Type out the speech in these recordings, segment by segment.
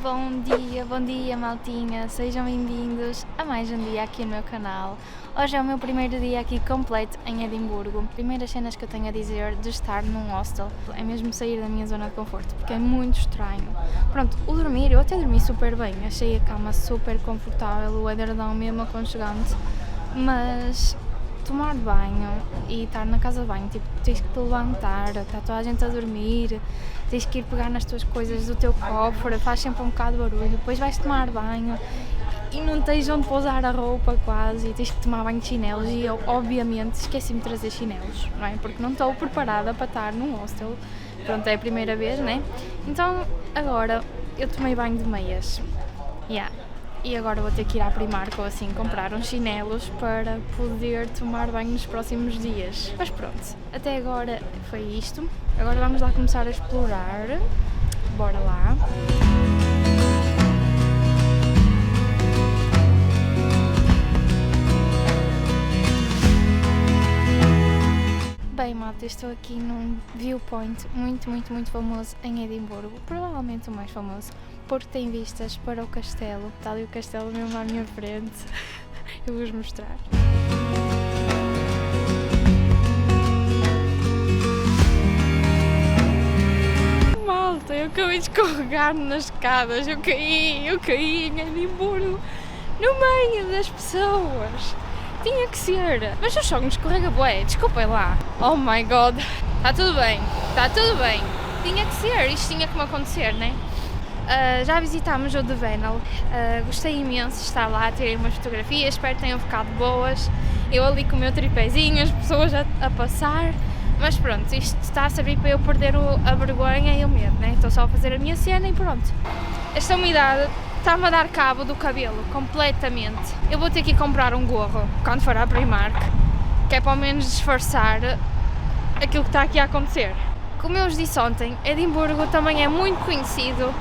Bom dia maltinha, sejam bem-vindos a mais um dia aqui no meu canal. Hoje é o meu primeiro dia aqui completo em Edimburgo. Primeiras cenas que eu tenho a dizer de estar num hostel é mesmo sair da minha zona de conforto, porque é muito estranho. Pronto, o dormir, eu até dormi super bem, achei a cama super confortável, o edredão mesmo aconchegante, mas tomar banho e estar na casa de banho, tipo, tens que te levantar, está toda a gente a dormir, tens que ir pegar nas tuas coisas do teu cofre, faz sempre um bocado de barulho, depois vais tomar banho e não tens onde pousar a roupa quase e tens que tomar banho de chinelos e eu obviamente esqueci-me de trazer chinelos, não é? Porque não estou preparada para estar num hostel, pronto, é a primeira vez, né? Então agora eu tomei banho de meias, E agora vou ter que ir à Primark ou assim comprar uns chinelos para poder tomar banho nos próximos dias. Mas pronto, até agora foi isto. Agora vamos lá começar a explorar. Bora lá. Bem, malta, estou aqui num viewpoint muito famoso em Edimburgo, provavelmente o mais famoso, porque tem vistas para o castelo. Está ali o castelo mesmo à minha frente. Eu vou-vos mostrar. Malta, eu acabei de escorregar nas escadas, eu caí em Edimburgo, no meio das pessoas. Tinha que ser, mas o chão me escorrega bué, desculpem lá. Oh my god, está tudo bem, tinha que ser, isto tinha que me acontecer, né? Já visitámos o The Venel, gostei imenso de estar lá, tirei umas fotografias, espero que tenham ficado boas. Eu ali com o meu tripézinho, as pessoas a passar, mas pronto, isto está a servir para eu perder a vergonha e o medo, né? Estou só a fazer a minha cena e pronto. Esta umidade está-me a dar cabo do cabelo, completamente. Eu vou ter que ir comprar um gorro quando for à Primark, que é para ao menos disfarçar aquilo que está aqui a acontecer. Como eu vos disse ontem, Edimburgo também é muito conhecido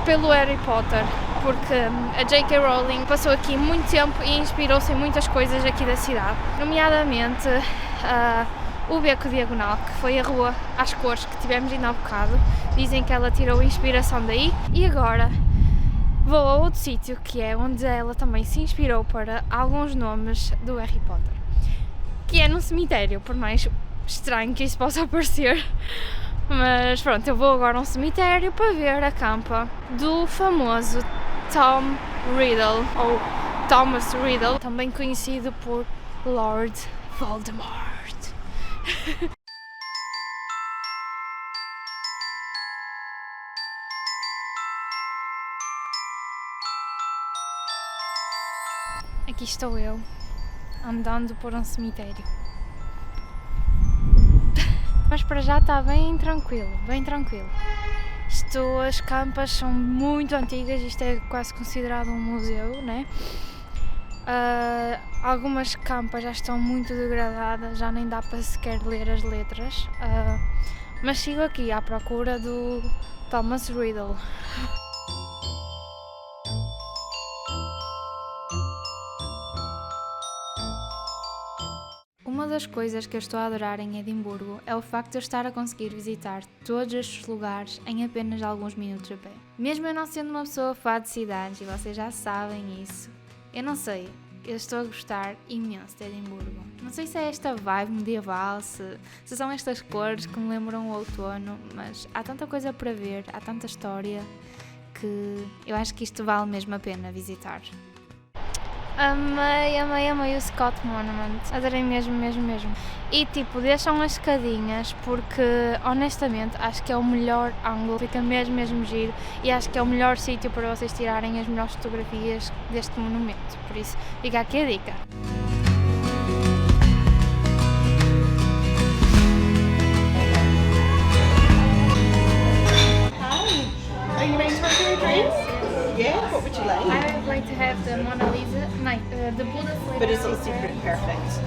pelo Harry Potter, porque a J.K. Rowling passou aqui muito tempo e inspirou-se em muitas coisas aqui da cidade, nomeadamente o Beco Diagonal, que foi a rua às cores que tivemos ainda há bocado. Dizem que ela tirou inspiração daí. E agora vou a outro sítio, que é onde ela também se inspirou para alguns nomes do Harry Potter, que é num cemitério, por mais estranho que isso possa parecer. Mas pronto, eu vou agora a um cemitério para ver a campa do famoso Tom Riddle, ou Thomas Riddle, também conhecido por Lord Voldemort. Aqui estou eu, andando por um cemitério. Mas para já está bem tranquilo, as campas são muito antigas, isto é quase considerado um museu, né? Algumas campas já estão muito degradadas, já nem dá para sequer ler as letras, mas sigo aqui à procura do Thomas Riddle. Uma das coisas que eu estou a adorar em Edimburgo é o facto de eu estar a conseguir visitar todos estes lugares em apenas alguns minutos a pé. Mesmo eu não sendo uma pessoa fã de cidades, e vocês já sabem isso, eu não sei, eu estou a gostar imenso de Edimburgo. Não sei se é esta vibe medieval, se são estas cores que me lembram o outono, mas há tanta coisa para ver, há tanta história, que eu acho que isto vale mesmo a pena visitar. Amei o Scott Monument, adorei mesmo. E tipo, deixam as escadinhas porque honestamente acho que é o melhor ângulo, fica mesmo giro e acho que é o melhor sítio para vocês tirarem as melhores fotografias deste monumento, por isso fica aqui a dica. Hi, are you ready to order your drinks? Yeah, what would you like? I would like to have the Mona Lisa, the Buddha sleep. Buddha's Little Secret, perfect.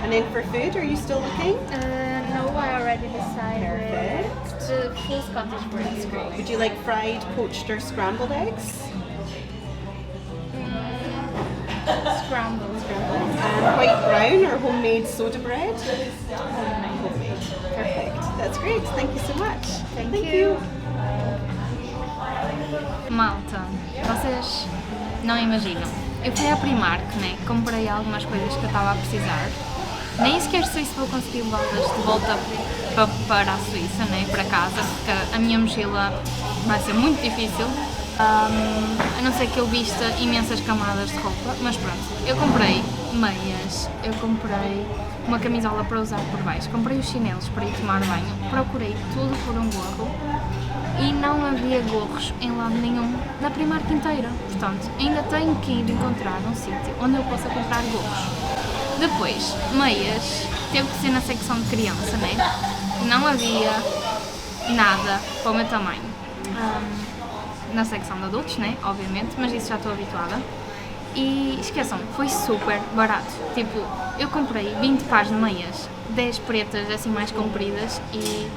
And then for food, are you still looking? No, I already decided. Perfect. The full Scottish bread is great. Would you like fried, poached or scrambled eggs? Scrambled. White brown or homemade soda bread? Homemade. Perfect. That's great. Thank you so much. Thank you. Malta, vocês não imaginam. Eu fui à Primark, né? Comprei algumas coisas que eu estava a precisar. Nem sequer sei se vou conseguir levá-las de volta para a Suíça, né? Para casa, porque a minha mochila vai ser muito difícil. A não ser que eu vista imensas camadas de roupa, mas pronto. Eu comprei meias, eu comprei uma camisola para usar por baixo, comprei os chinelos para ir tomar banho, procurei tudo por um gorro e não havia gorros em lado nenhum na Primark inteira. Portanto, ainda tenho que ir encontrar um sítio onde eu possa comprar gorros. Depois, meias, teve que ser na secção de criança, né? Não havia nada para o meu tamanho. Na secção de adultos, né? Obviamente, mas isso já estou habituada. E esqueçam, foi super barato. Tipo, eu comprei 20 pares de meias, 10 pretas assim mais compridas e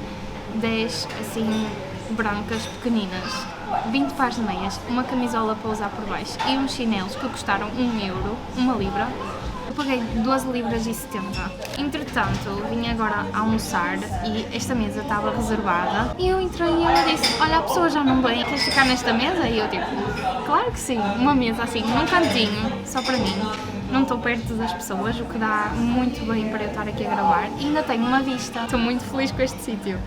10 assim brancas pequeninas. 20 pares de meias, uma camisola para usar por baixo e uns chinelos que custaram 1 euro, 1 libra. Eu paguei 12 libras e 70. Entretanto, vim agora almoçar e esta mesa estava reservada. E eu entrei e ela disse, olha, a pessoa já não vem, queres ficar nesta mesa? E eu tipo, claro que sim, uma mesa assim, num cantinho, só para mim. Não estou perto das pessoas, o que dá muito bem para eu estar aqui a gravar. E ainda tenho uma vista. Estou muito feliz com este sítio.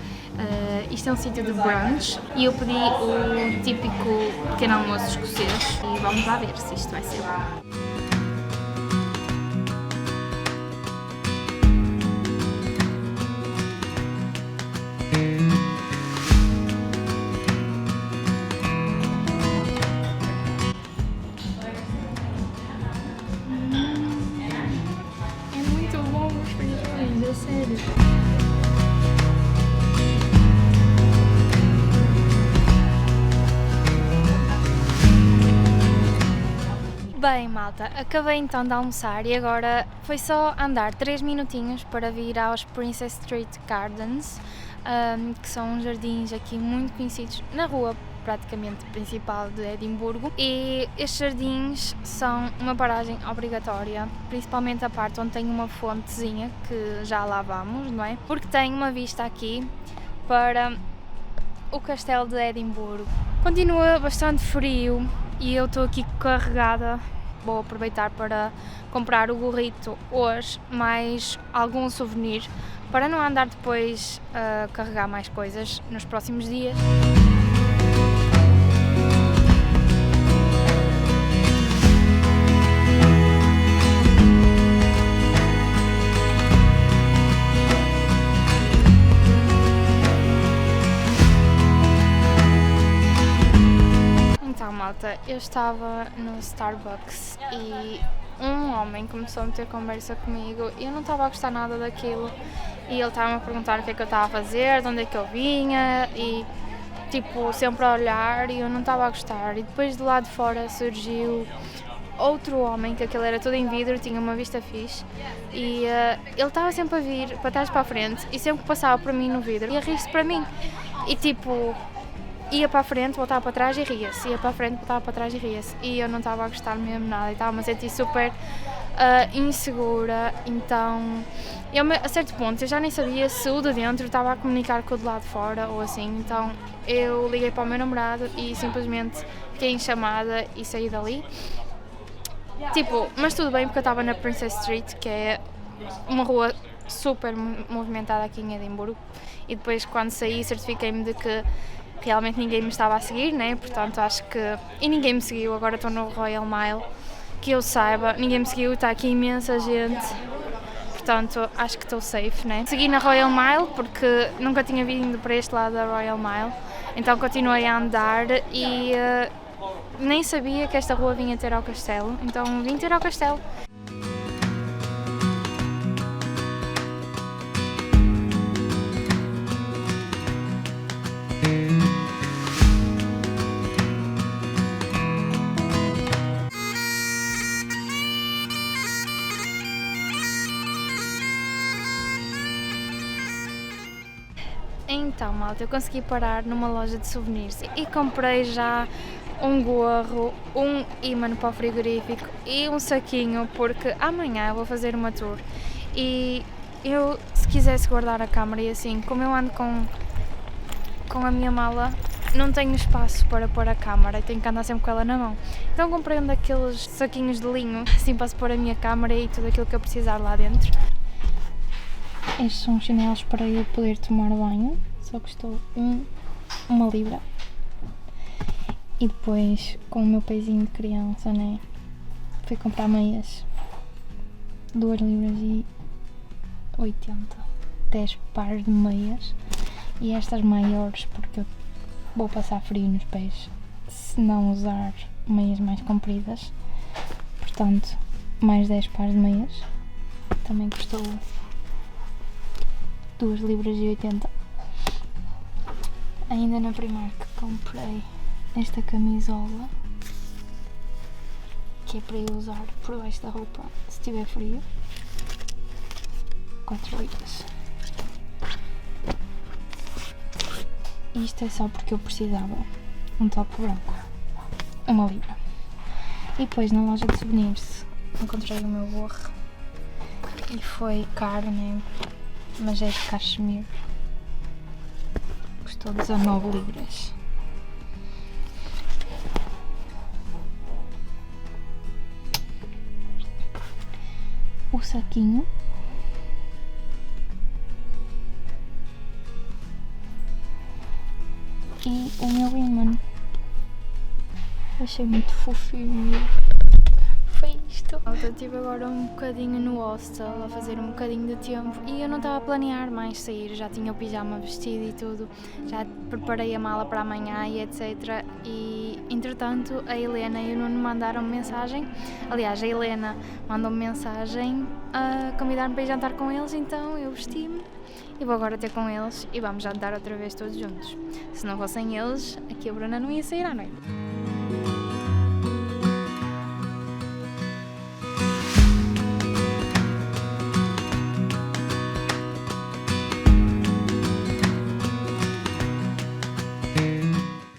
Isto é um sítio de brunch e eu pedi o típico pequeno almoço escocês e vamos lá ver se isto vai ser bom. Sério. Bem, malta, acabei então de almoçar e agora foi só andar 3 minutinhos para vir aos Princess Street Gardens, que são uns jardins aqui muito conhecidos na rua praticamente principal de Edimburgo, e estes jardins são uma paragem obrigatória, principalmente a parte onde tem uma fontezinha, que já lá vamos, não é? Porque tem uma vista aqui para o castelo de Edimburgo. Continua bastante frio e eu estou aqui carregada. Vou aproveitar para comprar o gorrito hoje, mais algum souvenir, para não andar depois a carregar mais coisas nos próximos dias. Malta, eu estava no Starbucks e um homem começou a meter conversa comigo e eu não estava a gostar nada daquilo e ele estava-me a perguntar o que é que eu estava a fazer, de onde é que eu vinha e tipo, sempre a olhar e eu não estava a gostar. E depois do lado de fora surgiu outro homem, que aquele era todo em vidro, tinha uma vista fixe e ele estava sempre a vir para trás para a frente e sempre que passava por mim no vidro ia rir-se para mim e tipo... ia para a frente, voltava para trás e ria-se, ia para a frente, voltava para trás e ria-se e eu não estava a gostar mesmo nada e estava-me a sentir super insegura, então eu, a certo ponto eu já nem sabia se o de dentro estava a comunicar com o de lá de fora ou assim, então eu liguei para o meu namorado e simplesmente fiquei em chamada e saí dali. Tipo, mas tudo bem porque eu estava na Princess Street, que é uma rua super movimentada aqui em Edimburgo, e depois quando saí certifiquei-me de que realmente ninguém me estava a seguir, né? Portanto acho que... e ninguém me seguiu, agora estou no Royal Mile, que eu saiba, ninguém me seguiu, está aqui imensa gente, portanto acho que estou safe, né? Segui na Royal Mile porque nunca tinha vindo para este lado da Royal Mile, então continuei a andar e nem sabia que esta rua vinha ter ao castelo, então vim ter ao castelo. Então, malta, eu consegui parar numa loja de souvenirs e comprei já um gorro, um ímã para o frigorífico e um saquinho, porque amanhã eu vou fazer uma tour e eu, se quisesse guardar a câmera e assim, como eu ando com a minha mala, não tenho espaço para pôr a câmara e tenho que andar sempre com ela na mão. Então comprei um daqueles saquinhos de linho, assim para se pôr a minha câmara e tudo aquilo que eu precisar lá dentro. Estes são os chinelos para eu poder tomar banho, só custou uma libra. E depois, com o meu pezinho de criança, né, fui comprar meias, 2 libras e 80, 10 pares de meias, e estas maiores porque eu vou passar frio nos pés se não usar meias mais compridas, portanto mais 10 pares de meias, também custou 2 libras e 80. Ainda na Primark comprei esta camisola que é para eu usar por baixo da roupa se tiver frio, 4 libras. Isto é só porque eu precisava um top branco, 1 libra. E depois na loja de souvenirs encontrei o meu gorro e foi caro, né? Mas é de cachemir, custou 19 libras. O saquinho e o meu imã. Achei muito fofinho. Foi isto. Eu estive agora um bocadinho no hostel a fazer um bocadinho de tempo e eu não estava a planear mais sair, já tinha o pijama vestido e tudo, já preparei a mala para amanhã e etc. E entretanto a Helena e o Nuno mandaram-me mensagem, aliás a Helena mandou-me mensagem a convidar-me para ir jantar com eles, então eu vesti-me e vou agora ter com eles e vamos jantar outra vez todos juntos. Se não fossem eles, aqui a Bruna não ia sair à noite.